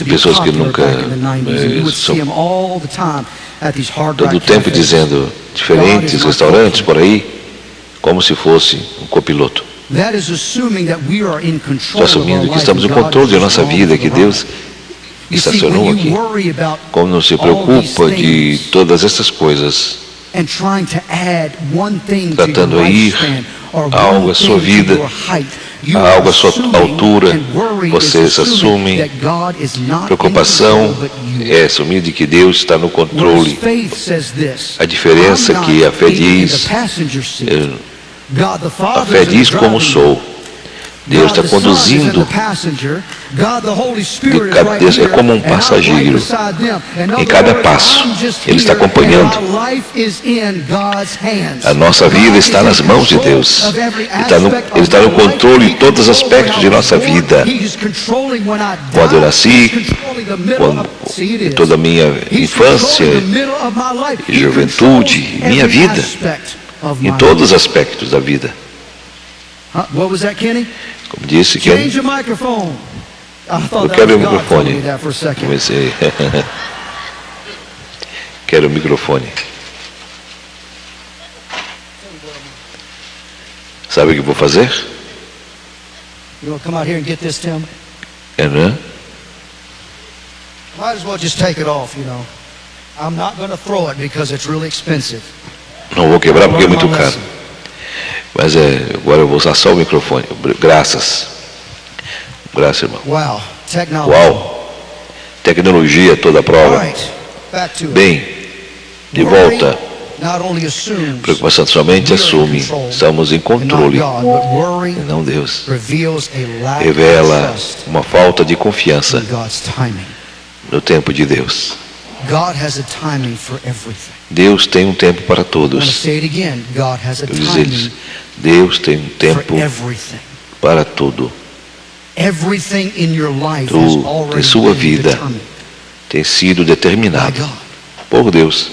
Pessoas que nunca todo o tempo dizendo diferentes restaurantes por aí, como se fosse um copiloto. Estou assumindo que estamos no controle de nossa vida, que Deus estacionou aqui. Como não se preocupa de todas essas coisas, tratando a ir algo à sua vida, há algo à sua altura, vocês assumem. Preocupação é assumir de que Deus está no controle. A diferença é que a fé diz, como sou. Deus está conduzindo, Deus é como um passageiro, em cada passo, Ele está acompanhando. A nossa vida está nas mãos de Deus, Ele está no controle de todos os aspectos de nossa vida. Quando eu nasci, toda a minha infância, juventude, minha vida, em todos os aspectos da vida. Como disse, Kenny, eu quero o microfone. Comecei. Quero o microfone. Sabe o que vou fazer? Might as well just take it off, you know. I'm not going to throw it because it's really expensive. Não vou quebrar porque é muito caro. Mas agora eu vou usar só o microfone. Graças. Graças, irmão. Wow. Uau. Tecnologia toda a prova. Bem, de volta. Preocupação somente assume. Estamos em controle. E não Deus. Revela uma falta de confiança no tempo de Deus. Deus tem um tempo para todos. Eu dizer isso. Deus tem um tempo para tudo. Tudo em sua vida tem sido determinado por Deus.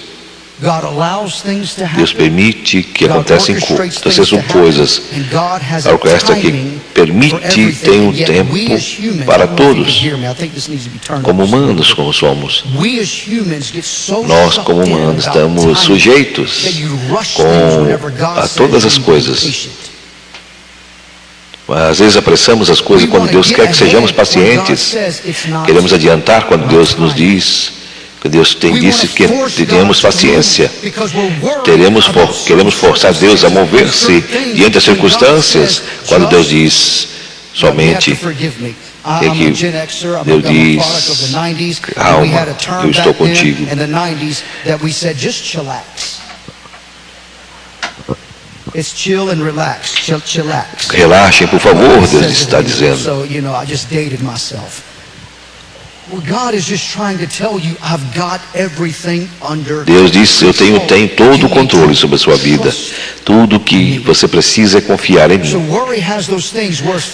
Deus permite que aconteçam coisas. A orquestra que permite tem um tempo para todos. Como humanos, como somos. Nós, como humanos, estamos sujeitos a todas as coisas. Mas às vezes apressamos as coisas quando Deus quer que sejamos pacientes. Queremos adiantar quando Deus nos diz. Deus disse que tenhamos paciência. Queremos forçar Deus a mover-se diante das circunstâncias. Quando Deus diz somente que Deus diz, calma, eu estou contigo. Relaxem, por favor, Deus está dizendo. Deus disse, eu tenho todo o controle sobre a sua vida. Tudo que você precisa é confiar em mim.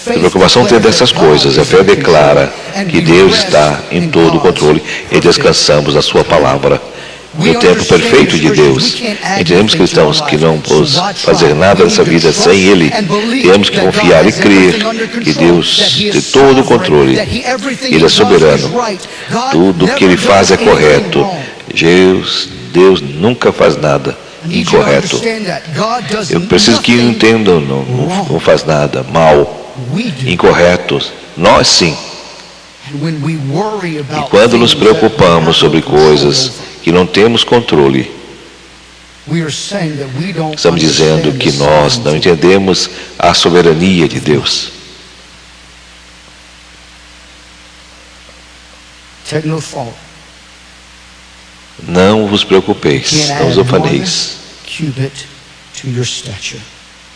A preocupação tem dessas coisas. A fé declara que Deus está em todo o controle e descansamos na sua palavra. No tempo perfeito de Deus. Entendemos, cristãos, que não podemos fazer nada nessa vida sem Ele. Temos que confiar e crer que Deus tem todo o controle. Ele é soberano. Tudo que Ele faz é correto. Deus nunca faz nada incorreto. Eu preciso que entendam, não faz nada mal, incorreto. Nós sim. E quando nos preocupamos sobre coisas que não temos controle, estamos dizendo que nós não entendemos a soberania de Deus. Não vos preocupeis, não os afaneis.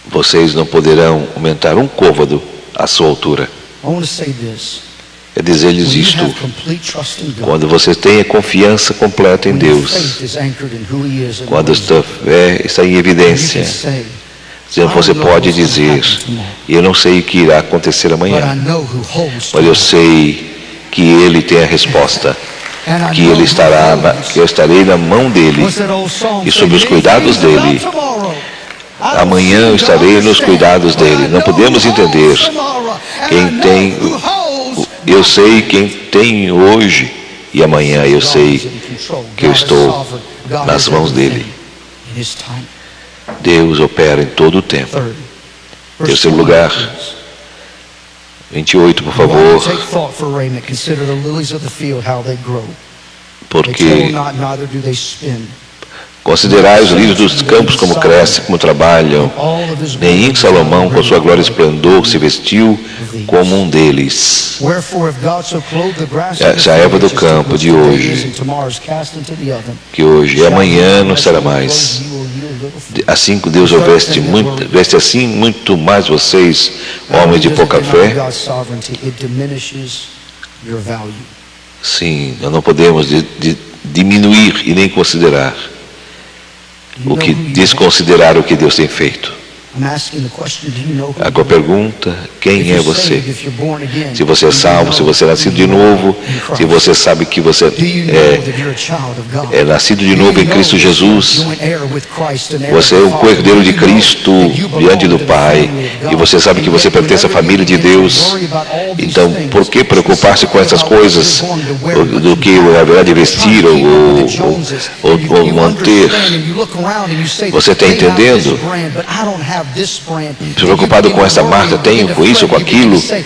Vocês não poderão aumentar um côvado à sua altura. É dizer-lhes isto: quando você tem a confiança completa em Deus, quando a sua fé está em evidência, você pode dizer, eu não sei o que irá acontecer amanhã, mas eu sei que Ele tem a resposta, que eu estarei na mão dEle e sob os cuidados dEle. Amanhã eu estarei nos cuidados dEle. Não podemos entender quem tem. Eu sei quem tem hoje e amanhã eu sei que eu estou nas mãos dEle. Deus opera em todo o tempo. Terceiro lugar, 28, por favor. Porque Considerai os lírios dos campos como crescem, como trabalham. Nem Salomão, com sua glória e esplendor, se vestiu como um deles. Essa erva do campo de hoje, que hoje e amanhã não será mais. Assim que Deus o veste assim muito mais vocês, homens de pouca fé. Sim, nós não podemos diminuir e nem considerar desconsiderar o que Deus tem feito. A pergunta, quem é você? Se você é salvo, se você é nascido de novo, se você sabe que você é nascido de novo em Cristo Jesus, você é um co-herdeiro de Cristo diante do Pai, e você sabe que você pertence à família de Deus. Então, por que preocupar-se com essas coisas do que haverá de vestir ou manter? Você está entendendo? Preocupado com essa marca, tenho com isso, com aquilo, isso é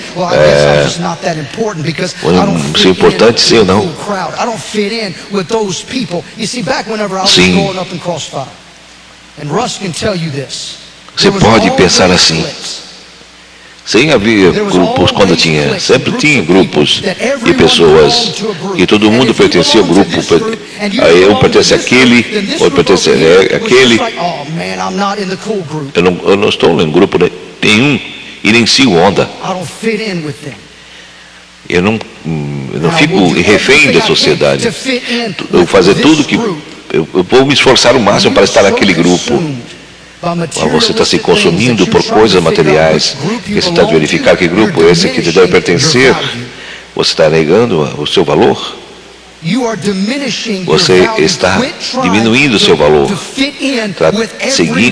importante, sim ou não? Sim. Você pode pensar assim. Sem haver grupos, quando sempre tinha grupos de pessoas e todo mundo pertencia ao grupo. Eu pertenço àquele, outro pertence àquele. Eu não estou em grupo nenhum e nem sigo onda. Eu não fico refém da sociedade. Eu vou fazer tudo que eu vou me esforçar o máximo para estar naquele grupo. Mas você está se consumindo por coisas materiais, que você está verificando que grupo é esse que te deve pertencer, você está negando o seu valor. Você está diminuindo o seu valor.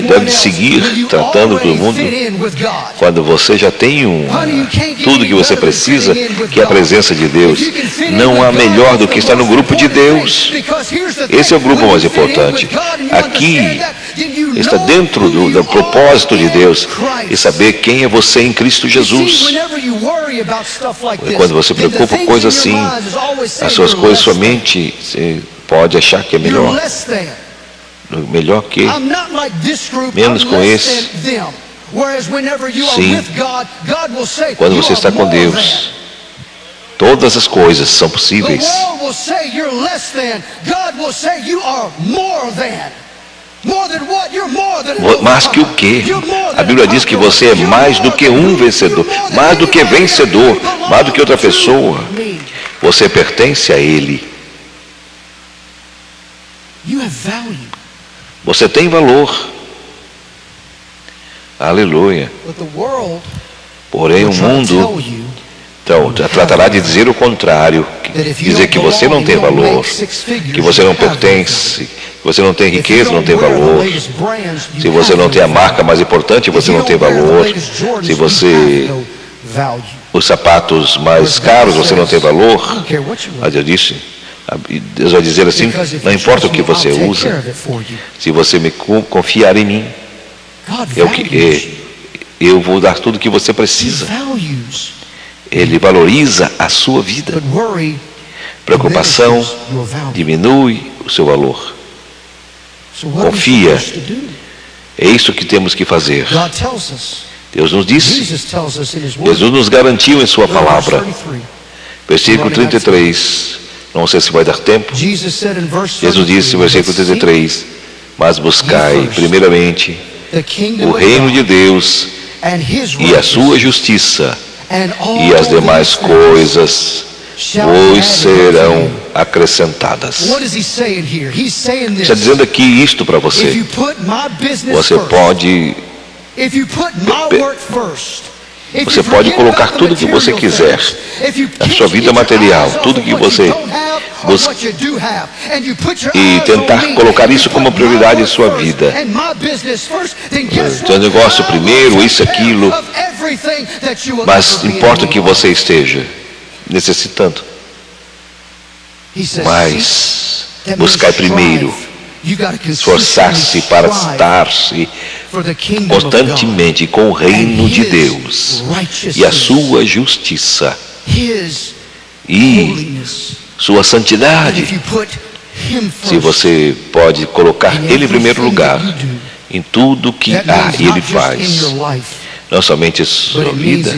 Deve seguir tratando todo mundo quando você já tem tudo que você precisa, que é a presença de Deus. Não há melhor do que estar no grupo de Deus. Esse é o grupo mais importante. Aqui está dentro do propósito de Deus e saber quem é você em Cristo Jesus. E quando você preocupa com coisas assim, as suas coisas, sua mente, você pode achar que é melhor que, menos com esse. Sim, quando você está com Deus, todas as coisas são possíveis. Mais que o quê? A Bíblia diz que você é mais do que um vencedor, mais do que vencedor, mais do que outra pessoa. Você pertence a Ele. Você tem valor. Aleluia. Porém o mundo tratará de dizer o contrário, dizer que você não tem valor, que você não pertence, que você não tem riqueza, não tem valor. Se você não tem a marca mais importante, você não tem valor. Se você os sapatos mais caros, você não tem valor. Mas eu disse, Deus vai dizer assim, não importa o que você usa, se você me confiar em mim, eu vou dar tudo o que você precisa. Ele valoriza a sua vida. Preocupação diminui o seu valor. Confia. É isso que temos que fazer. Deus nos disse, Jesus nos garantiu em sua palavra. Versículo 33, não sei se vai dar tempo. Jesus disse, versículo 33, mas buscai primeiramente o reino de Deus e a sua justiça, e as demais coisas vos serão acrescentadas. Está dizendo aqui isto para você. Você pode colocar tudo que você quiser, a sua vida material, tudo que você busca, e tentar colocar isso como prioridade em sua vida. Seu negócio primeiro, isso, aquilo, mas importa que você esteja necessitando. Mas buscar primeiro, esforçar-se para estar-se constantemente com o reino de Deus e a sua justiça e sua santidade. se você pode colocar Ele em primeiro lugar em tudo que há e Ele faz, não somente em sua vida,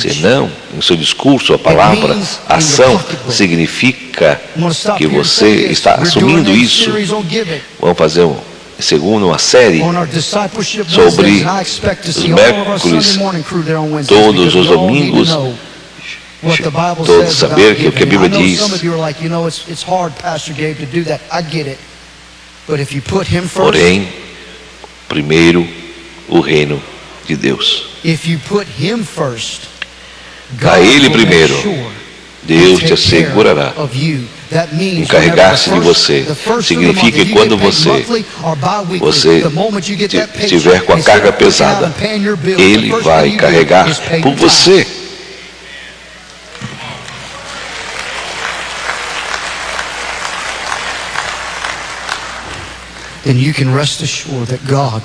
senão em seu discurso, a palavra, a ação, significa que você está assumindo isso. Vamos fazer uma série sobre os Mercúrios, todos os domingos, todos saber que o que a Bíblia diz. Porém, primeiro o reino de Deus. A Ele primeiro, Deus te assegurará. Encarregar-se de você significa que quando você estiver com a carga pesada, Ele vai carregar por você.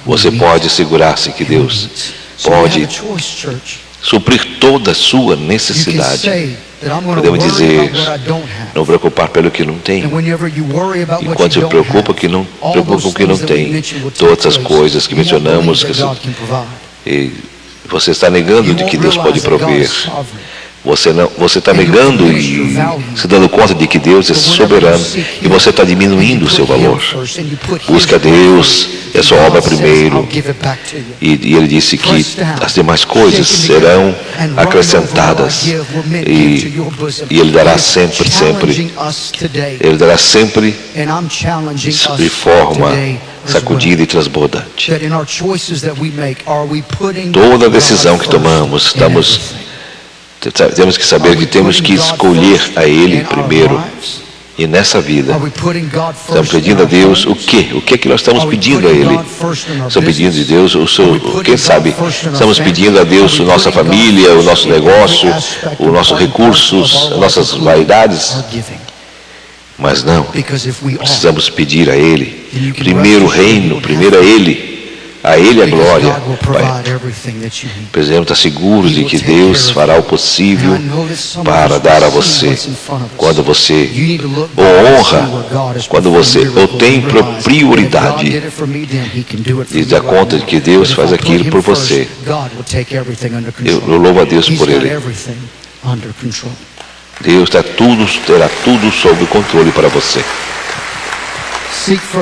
Você pode assegurar-se que Deus pode suprir toda a sua necessidade. Podemos dizer, não preocupar pelo que não tem. E quando se preocupa que não preocupa com o que não tem, todas as coisas que mencionamos, e você está negando de que Deus pode prover. Você está negando e se dando conta de que Deus é soberano e você está diminuindo o seu valor. Busca Deus e a sua obra primeiro. E Ele disse que as demais coisas serão acrescentadas. E Ele dará sempre. Ele dará sempre de forma sacudida e transbordante. Toda decisão que tomamos, temos que saber que temos que escolher a Ele primeiro. E nessa vida, estamos pedindo a Deus o quê? O que é que nós estamos pedindo a Ele? Estamos pedindo a Deus quem sabe? Estamos pedindo a Deus a nossa família, o nosso negócio, os nossos recursos, as nossas vaidades. Mas não, precisamos pedir a Ele. Primeiro o reino, primeiro a Ele. A Ele a glória. Precisamos estar seguros de que Deus fará o possível para dar a você. Quando você o honra, quando você o tem por prioridade, e dá conta de que Deus faz aquilo por você. Eu louvo a Deus por Ele. Deus terá tudo sob controle para você.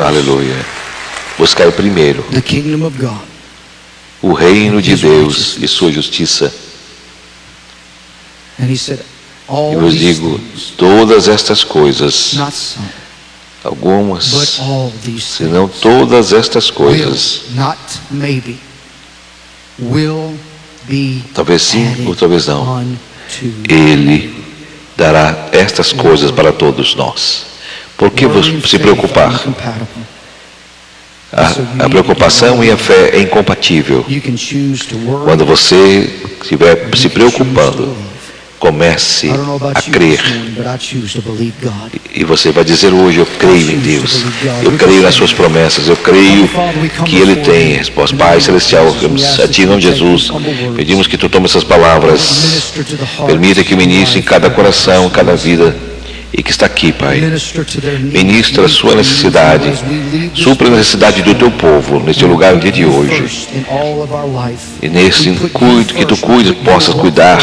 Aleluia. Buscar primeiro o reino de Deus e sua justiça. E vos digo, todas estas coisas, algumas, senão todas estas coisas, talvez sim ou talvez não, Ele dará estas coisas para todos nós. Por que se preocupar? A preocupação e a fé é incompatível. Quando você estiver se preocupando, comece a crer. E você vai dizer hoje, eu creio em Deus. Eu creio nas suas promessas. Eu creio que Ele tem resposta. Pai Celestial, a Ti, em nome de Jesus, pedimos que Tu tome essas palavras. Permita que ministre em cada coração, em cada vida. E que está aqui, Pai. Ministra a sua necessidade. Supra a necessidade do teu povo neste lugar no dia de hoje. E nesse cuido que tu cuides, possas cuidar,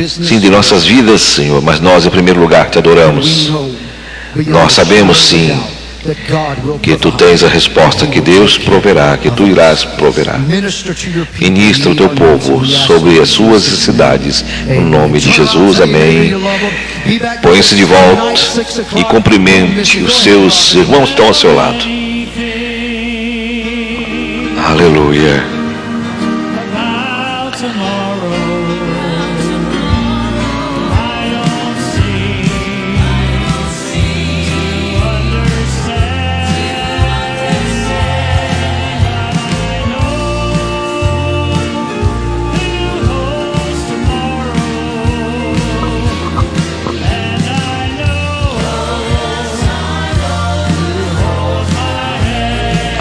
sim, de nossas vidas, Senhor. Mas nós, em primeiro lugar, te adoramos. Nós sabemos, sim, que tu tens a resposta, que Deus proverá, que tu irás proverá. Ministra o teu povo sobre as suas necessidades, no nome de Jesus, amém. Põe-se de volta e cumprimente os seus irmãos que estão ao seu lado. Aleluia.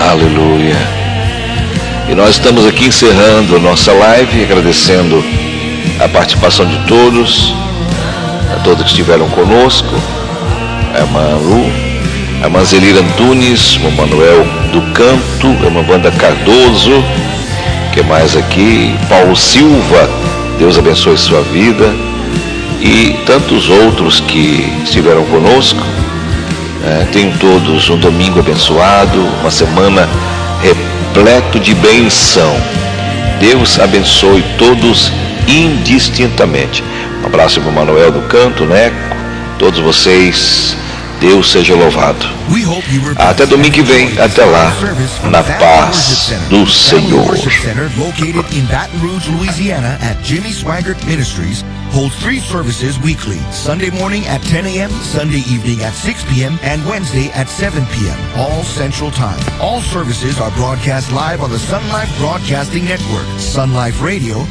Aleluia. E nós estamos aqui encerrando a nossa live, agradecendo a participação de todos, a todos que estiveram conosco, a Manu, a irmã Zelira Antunes, o Manuel do Canto, a irmã Wanda Cardoso, que mais aqui, Paulo Silva, Deus abençoe sua vida, e tantos outros que estiveram conosco. Tenham todos um domingo abençoado, uma semana repleto de bênção. Deus abençoe todos indistintamente. Um abraço para o Manuel do Canto, Neco, todos vocês, Deus seja louvado. Até domingo que vem, até lá, na paz do Senhor. Located in Baton Rouge, Louisiana at Jimmy Swaggart Ministries, holds 3 services weekly: Sunday morning at 10 a.m., Sunday evening at 6 p.m., and Wednesday at 7 p.m., all Central Time. All services are broadcast live on the Sun Life Broadcasting Network, Sun Life Radio.